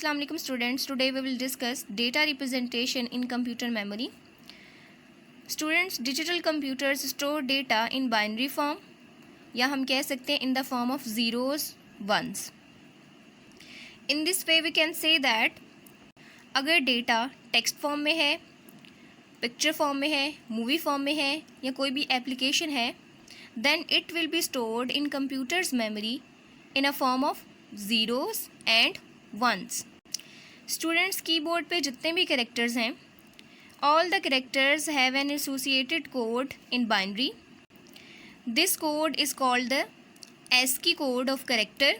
Assalamu alaikum students. Today we will discuss data representation in computer memory. Students, digital computers store data in binary form या हम कह सकते हैं in the form of zeros, ones. In this way we can say that अगर data text form में है, picture form में है, मूवी फॉर्म में है या कोई भी एप्लीकेशन है, then it will be stored in computer's memory in a form of zeros and ones. Students keyboard पे जितने भी कैरेक्टर्स हैं, all the characters have an associated code in binary. This code is called the ASCII code of character.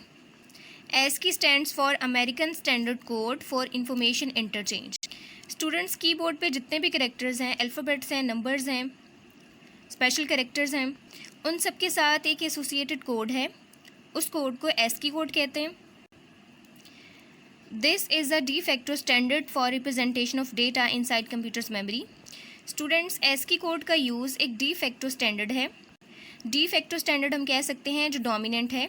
ASCII stands for American Standard Code for Information Interchange. Students keyboard पे जितने भी characters हैं, alphabets हैं, numbers हैं, special characters हैं, उन सब के साथ एक एसोसिएटेड कोड है. उस कोड को ASCII कोड कहते हैं. This is a de facto standard for representation of data inside computer's memory. Students ASCII code का यूज़ एक de facto स्टैंडर्ड है. de facto स्टैंडर्ड हम कह सकते हैं जो डोमिनेंट है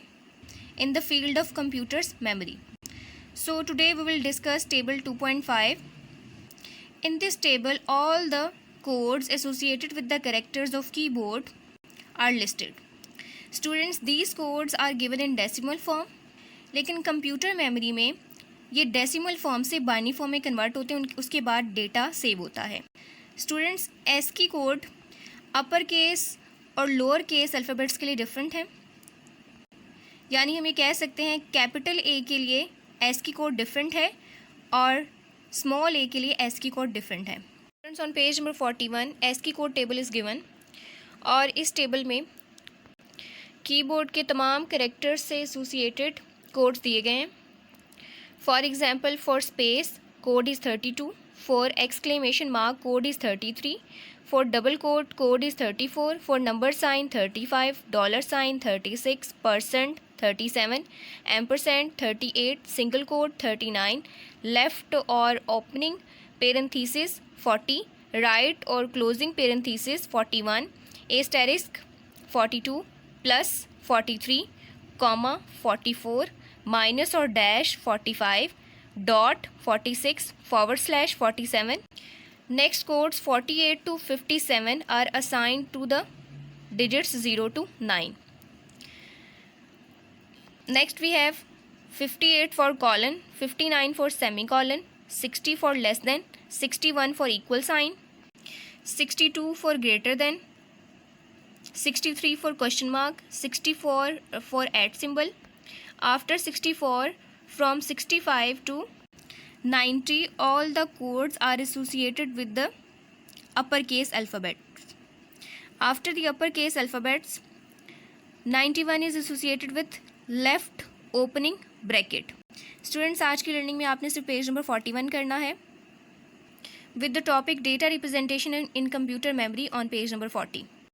in the field of computer's memory. So today we will discuss table 2.5. In this table all the codes associated with the characters of keyboard are listed. Students, these codes are given in decimal form. लेकिन computer memory में ये decimal form से binary form में convert होते हैं, उसके बाद data save होता है. Students, ASCII code upper case और लोअर केस अल्फ़ाबेट्स के लिए डिफरेंट है. यानी हम ये कह सकते हैं कैपिटल ए के लिए ASCII कोड डिफरेंट है और स्मॉल ए के लिए ASCII कोड डिफरेंट है. Students, on page number 41 ASCII code table is given और इस टेबल में कीबोर्ड के तमाम कैरेक्टर्स से एसोसिएटेड कोड्स दिए गए हैं. For example, for space code is 32, for exclamation mark code is 33, for double quote is 34, for number sign 35, dollar sign 36, percent 37, ampersand 38, single quote 39, left और ओपनिंग पेरेंथीसिस 40, राइट और closing parenthesis 41, asterisk 42, plus 43, comma 44, minus और dash 45, dot 46, / 47. Next codes 48 to 57 are assigned to the digits 0 to 9. Next we have 58 for colon, 59 for semicolon, 60 for less than, 61 for equal sign, 62 for greater than, 63 for question mark, 64 for @ symbol. After 64, from 65 to 90, all the codes are associated with the uppercase alphabets. After the uppercase alphabets, 91 is associated with left opening bracket. Students, आज की learning में आपने सिर्फ page number 41 करना है with the topic data representation in computer memory on page number 40.